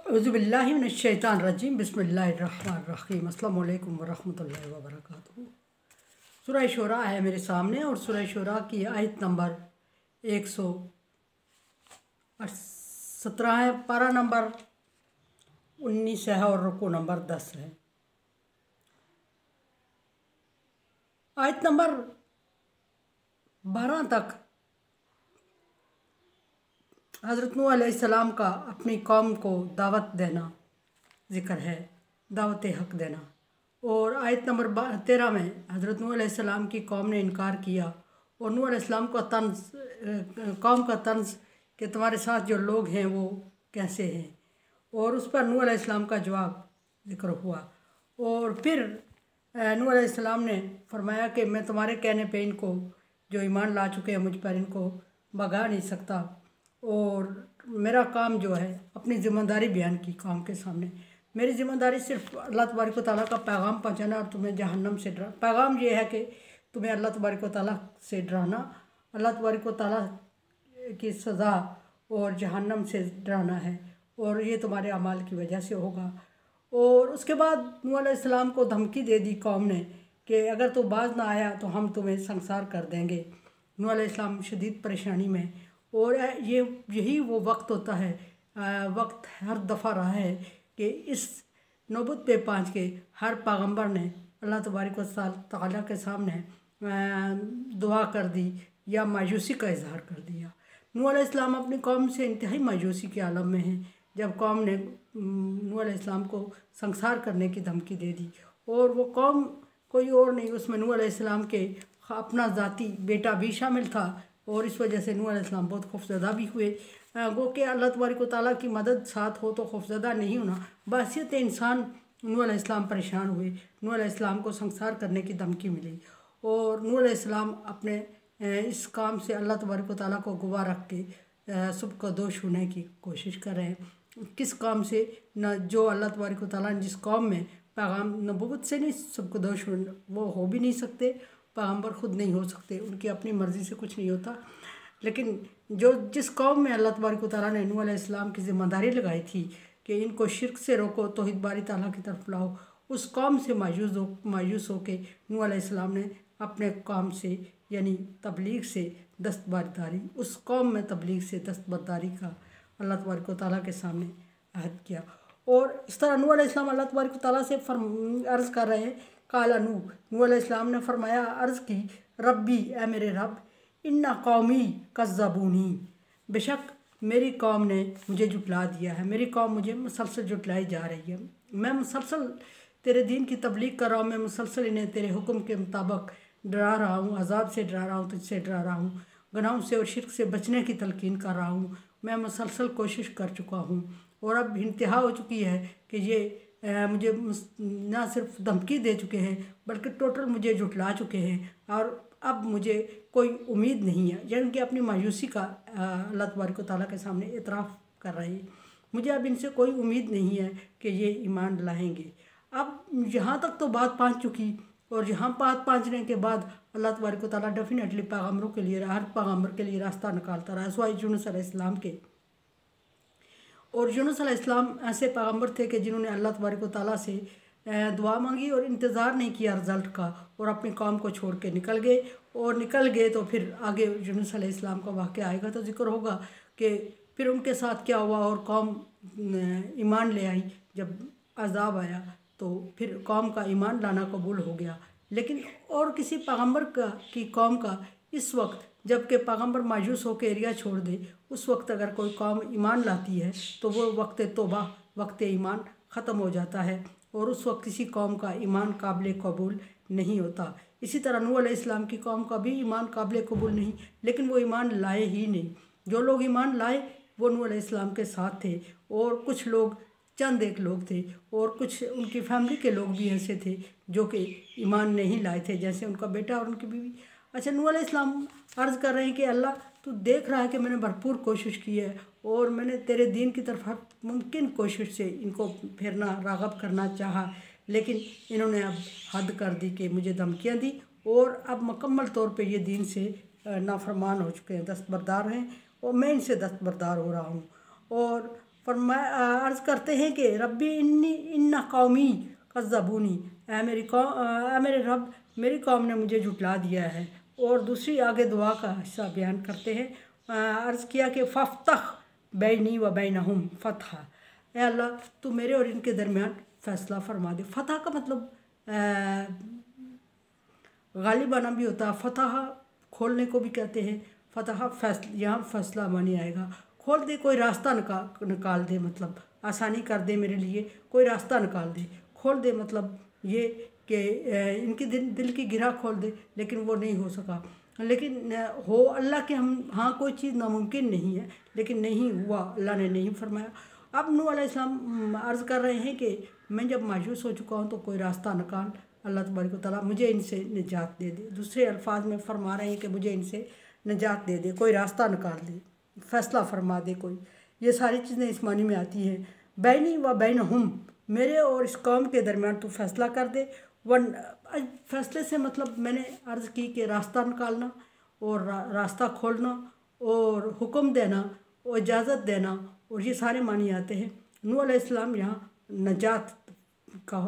औज़ुबिल्लाहि मिनश्शैतानिर्रजीम बिस्मिल्लाहिर्रहमानिर्रहीम अस्सलामु अलैकुम वरहमतुल्लाहि वबरकातुहू। सूरह शूरा है मेरे सामने और सूरह शूरा की आयत नंबर 117 है, पारा नंबर 19 है और रुकू नंबर 10 है। आयत नंबर 12 तक हज़रत नूह अलैहिस्सलाम का अपनी कौम को दावत देना ज़िक्र है, दावत हक़ देना। और आयत नंबर 13 में हज़रत नूह अलैहिस्सलाम की कौम ने इनकार किया और नूह अलैहिस्सलाम का तंज कौम का तंज कि तुम्हारे साथ जो लोग हैं वो कैसे हैं, और उस पर नूह अलैहिस्सलाम का जवाब ज़िक्र हुआ। और फिर नूह अलैहिस्सलाम ने फरमाया कि मैं तुम्हारे कहने पे इनको जो ईमान ला चुके हैं मुझ पर इनको भगा नहीं सकता, और मेरा काम जो है अपनी ज़िम्मेदारी बयान की कौम के सामने। मेरी ज़िम्मेदारी सिर्फ अल्लाह तबारक व तआला का पैगाम पहुँचाना और तुम्हें जहन्नम से डरा। पैगाम ये है कि तुम्हें अल्लाह तबारक व तआला से डराना, अल्लाह तबारक व तआला की सज़ा और जहन्नम से डराना है, और ये तुम्हारे अमाल की वजह से होगा। और उसके बाद नूह अलैहिस्सलाम को धमकी दे दी कौम ने कि अगर तो बाज ना आया तो हम तुम्हें संसार कर देंगे। नूह अलैहिस्सलाम शदीद परेशानी में, और यही वो वक्त होता है, वक्त हर दफ़ा रहा है कि इस नौबत पे पहुँच के हर पैगंबर ने अल्लाह तबारक व तआला के सामने दुआ कर दी या मायूसी का इजहार कर दिया। नूह अलैहिस्सलाम अपनी कौम से इंतहाई मायूसी के आलम में हैं जब कौम ने नूह अलैहिस्सलाम को संसार करने की धमकी दे दी। और वो कौम कोई और नहीं, उसमें नूह अलैहिस्सलाम के अपना ज़ाती बेटा भी शामिल था, और इस वजह से नूह अलैहिस्सलाम बहुत खौफज़दा भी हुए। गो कि अल्लाह तबारक व तआला की मदद साथ हो तो खौफज़दा नहीं होना, बहैसियत इंसान नूह अलैहिस्सलाम परेशान हुए। नूह अलैहिस्सलाम को संसार करने की धमकी मिली और नूह अलैहिस्सलाम अपने इस काम से अल्लाह तबारक व तआला को गवाह रख के सुबकदोश होने की कोशिश कर रहे हैं। किस काम से? न जो अल्लाह तबारक व तआला ने जिस कौम में पैगाम नबूवत से नहीं सुबकदोश वो हो भी नहीं सकते, पैगंबर ख़ुद नहीं हो सकते, उनकी अपनी मर्ज़ी से कुछ नहीं होता। लेकिन जिस कौम में अल्लाह तबारक व तआला ने नूह अलैहिस्सलाम की ज़िम्मेदारी लगाई थी कि इनको शिर्क से रोको, तौहीद बारी तआला की तरफ लाओ, उस कौम से मायूस हो के नूह अलैहिस्सलाम ने अपने काम से यानी तबलीग से दस्तबरदारी, उस कौम में तबलीग से दस्तबरदारी का अल्लाह तबारक व तआला के सामने अहद किया। और इस तरह नूह अलैहिस्सलाम अल्लाह तबारक व तआला से अर्ज़ कर रहे हैं। काला नूह अलैहिस्सलाम ने फरमाया, अर्ज़ की, रब्बी ए मेरे रब, इन्ना कौमी कज़्ज़बूनी, बेशक मेरी कौम ने मुझे जुटला दिया है, मेरी कौम मुझे मुसलसल जुटलाई जा रही है। मैं मुसलसल तेरे दीन की तबलीग कर रहा हूँ, मैं मुसलसल इन्हें तेरे हुक्म के मुताबिक डरा रहा हूँ, अज़ाब से डरा रहा हूँ, तुझसे डरा रहा हूँ, गुनाहों से और शिर्क से बचने की तलकीन कर रहा हूँ। मैं मुसलसल कोशिश कर चुका हूँ और अब इंतहा हो चुकी है कि ये मुझे ना सिर्फ धमकी दे चुके हैं बल्कि टोटल मुझे जुटला चुके हैं, और अब मुझे कोई उम्मीद नहीं है। यानी कि अपनी मायूसी का अल्लाह तबारक व तआला के सामने इतराफ़ कर रहे हैं। मुझे अब इनसे कोई उम्मीद नहीं है कि ये ईमान लाएंगे। अब यहाँ तक तो बात पहुँच चुकी, और यहाँ बात पहुँचने के बाद अल्लाह तबारक व तआला डेफिनेटली पैगम्बरों के लिए, हर पैगम्बर के लिए रास्ता निकालता रहा। सवाए यूनुस अलैहिस्सलाम के, और यूनुस अलैहिस्सलाम ऐसे पैगम्बर थे कि जिन्होंने अल्लाह तबारक व तआला से दुआ मांगी और इंतज़ार नहीं किया रिज़ल्ट का, और अपनी कौम को छोड़ के निकल गए। और निकल गए तो फिर आगे यूनुस अलैहिस्सलाम का वाक़या आएगा तो ज़िक्र होगा कि फिर उनके साथ क्या हुआ, और कौम ईमान ले आई। जब अज़ाब आया तो फिर कौम का ईमान लाना कबूल हो गया। लेकिन और किसी पैगम्बर की कौम का इस वक्त, जबकि पैगम्बर मायूस होकर एरिया छोड़ दे, उस वक्त अगर कोई कौम ईमान लाती है तो वो वक्त तौबा, वक्त ईमान ख़त्म हो जाता है, और उस वक्त किसी कौम का ईमान काबिल कबूल नहीं होता। इसी तरह नूह अलैहिस्सलाम की कौम का भी ईमान काबिल कबूल नहीं, लेकिन वो ईमान लाए ही नहीं। जो लोग ईमान लाए वो नूह अलैहिस्सलाम के साथ थे, और कुछ लोग, चंद एक लोग थे, और कुछ उनकी फैमिली के लोग भी ऐसे थे जो कि ईमान नहीं लाए थे, जैसे उनका बेटा और उनकी बीवी। अच्छा, नूह अलैहिस्सलाम अर्ज़ कर रहे हैं कि अल्लाह तू देख रहा है कि मैंने भरपूर कोशिश की है, और मैंने तेरे दीन की तरफ हर मुमकिन कोशिश से इनको फिरना, राग़ब करना चाहा, लेकिन इन्होंने अब हद कर दी कि मुझे धमकियाँ दी, और अब मुकम्मल तौर पे ये दीन से नाफरमान हो चुके हैं, दस्तबरदार हैं, और मैं इनसे दस्तबरदार हो रहा हूँ। और अर्ज़ करते हैं कि रब्बी इन्ना कौमी कज़्ज़बूनी, मेरे रब, मेरी कौम ने मुझे झुटला दिया है। और दूसरी आगे दुआ का हिस्सा बयान करते हैं, अर्ज़ किया कि फ़फ्तह बैनी व बैनहुम फ़तहा, ए अल्लाह तू मेरे और इनके दरमियान फ़ैसला फरमा दे। फ़तह का मतलब गालिबाना भी होता है, फ़तह खोलने को भी कहते हैं। फ़तह यहाँ फैसला मानी आएगा, खोल दे, कोई रास्ता निकाल दे, मतलब आसानी कर दे मेरे लिए, कोई रास्ता निकाल दे। खोल दे मतलब ये कि इनकी दिल की गिरा खोल दे, लेकिन वो नहीं हो सका। लेकिन हो अल्लाह के हम, हाँ कोई चीज़ नामुमकिन नहीं है, लेकिन नहीं हुआ, अल्लाह ने नहीं फरमाया। अब नूह अलैहिस्सलाम अर्ज़ कर रहे हैं कि मैं जब मायूस हो चुका हूँ तो कोई रास्ता निकाल, अल्लाह तबारक व तआला मुझे इनसे निजात दे दे। दूसरे अल्फाज में फरमा रहे हैं कि मुझे इनसे निजात दे दे, कोई रास्ता निकाल दे, फ़ैसला फरमा दे कोई। ये सारी चीज़ें इस मानी में आती हैं। बैनी व बैनहुम, मेरे और इस कौम के दरमियान तू फैसला कर दे। वन फैसले से मतलब मैंने अर्ज़ की कि रास्ता निकालना और रास्ता खोलना और हुक्म देना और इजाज़त देना, और ये सारे मानी आते हैं। नूह अलैहिस्सलाम यहाँ नजात का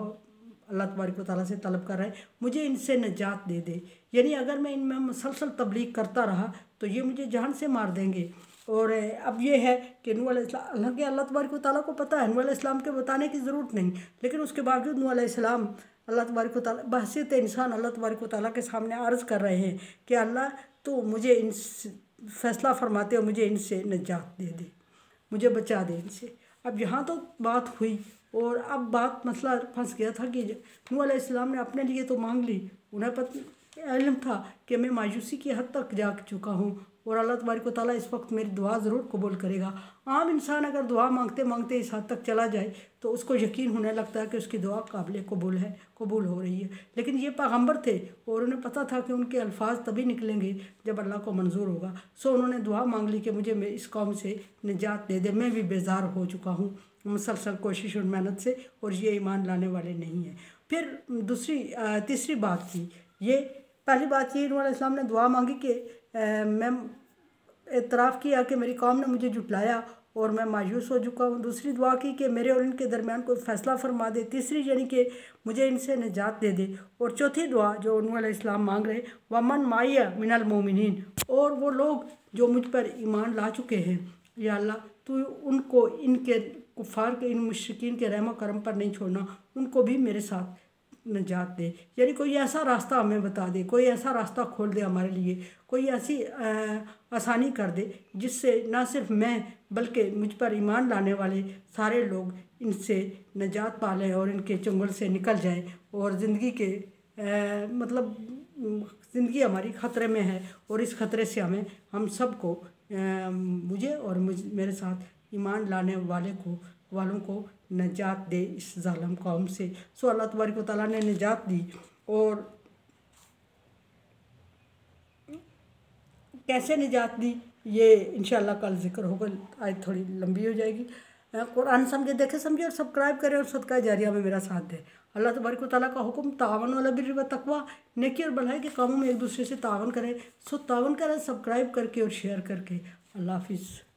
अल्लाह तबारक व तआला से तलब कर रहा है, मुझे इनसे निजात दे दे। यानी अगर मैं इनमें मुसलसल तबलीग करता रहा तो ये मुझे जान से मार देंगे। और अब ये है कि नूह अलैहिस्सलाम के अल्लाह तबारक व तआला को पता है, नूह अलैहिस्सलाम के बताने की ज़रूरत नहीं, लेकिन उसके बावजूद नूह अलैहिस्सलाम अल्लाह तबारक व तआला बहसीत इंसान अल्लाह तबारक व तआला के सामने अर्ज़ कर रहे हैं कि अल्लाह तो मुझे इन फ़ैसला फरमाते हो, मुझे इनसे निजात दे दे, मुझे बचा दे इनसे। अब यहाँ तो बात हुई और अब बात मसला फंस गया था कि नूह अलैहिस्सलाम ने अपने लिए तो मांग ली, उन्हें इल्म था कि मैं मायूसी की हद तक जा चुका हूँ और अल्लाह तबारक व तआला इस वक्त मेरी दुआ ज़रूर कबूल करेगा। आम इंसान अगर दुआ मांगते मांगते इस हद तक चला जाए तो उसको यकीन होने लगता है कि उसकी दुआ काबिल कबूल है, कबूल हो रही है। लेकिन ये पैगंबर थे और उन्हें पता था कि उनके अल्फाज तभी निकलेंगे जब अल्लाह को मंजूर होगा। सो उन्होंने दुआ मांग ली कि मुझे इस कौम से निजात दे दे, मैं भी बेजार हो चुका हूँ मुसलसल कोशिश और मेहनत से, और ये ईमान लाने वाले नहीं हैं। फिर तीसरी बात की, ये पहली बात ये नूह अलैहिस्सलाम ने दुआ मांगी कि मैं एतराफ़ किया कि मेरी कौम ने मुझे जुटलाया और मैं मायूस हो चुका हूँ। दूसरी दुआ की कि मेरे और इनके दरमियान कोई फ़ैसला फरमा दे। तीसरी यानी कि मुझे इनसे निजात दे दे। और चौथी दुआ जो नूह अलैहिस्सलाम मांग रहे, वमन माया मिनल मोमिनीन, और वो लोग जो मुझ पर ईमान ला चुके हैं, या अल्लाह तू उनको इनके कुफ़ार के, इन मुश्रिकीन के रहम करम पर नहीं छोड़ना, उनको भी मेरे साथ निजात दे। यानी कोई ऐसा रास्ता हमें बता दे, कोई ऐसा रास्ता खोल दे हमारे लिए, कोई ऐसी आसानी कर दे जिससे ना सिर्फ मैं बल्कि मुझ पर ईमान लाने वाले सारे लोग इनसे निजात पा लें और इनके चंगुल से निकल जाएं, और ज़िंदगी के मतलब ज़िंदगी हमारी ख़तरे में है, और इस ख़तरे से हम सबको, मुझे और मेरे साथ ईमान लाने वालों को निजात दे इस जालिम कौम से। सो अल्लाह तबारक व तआला ने निजात दी। और कैसे निजात दी ये इंशाअल्लाह कल ज़िक्र होगा, आज थोड़ी लंबी हो जाएगी। कुरान समझे, देखे समझे, और सब्सक्राइब करें और सदका जारिया में मेरा साथ दें। अल्लाह तबारक व तआला का हुक्म तावन वाला बिर्र व तक़वा, नेकी और भलाई के कामों में एक दूसरे से तावन करें। सो तावन करें सब्सक्राइब करके और शेयर करके। अल्लाह हाफिज़।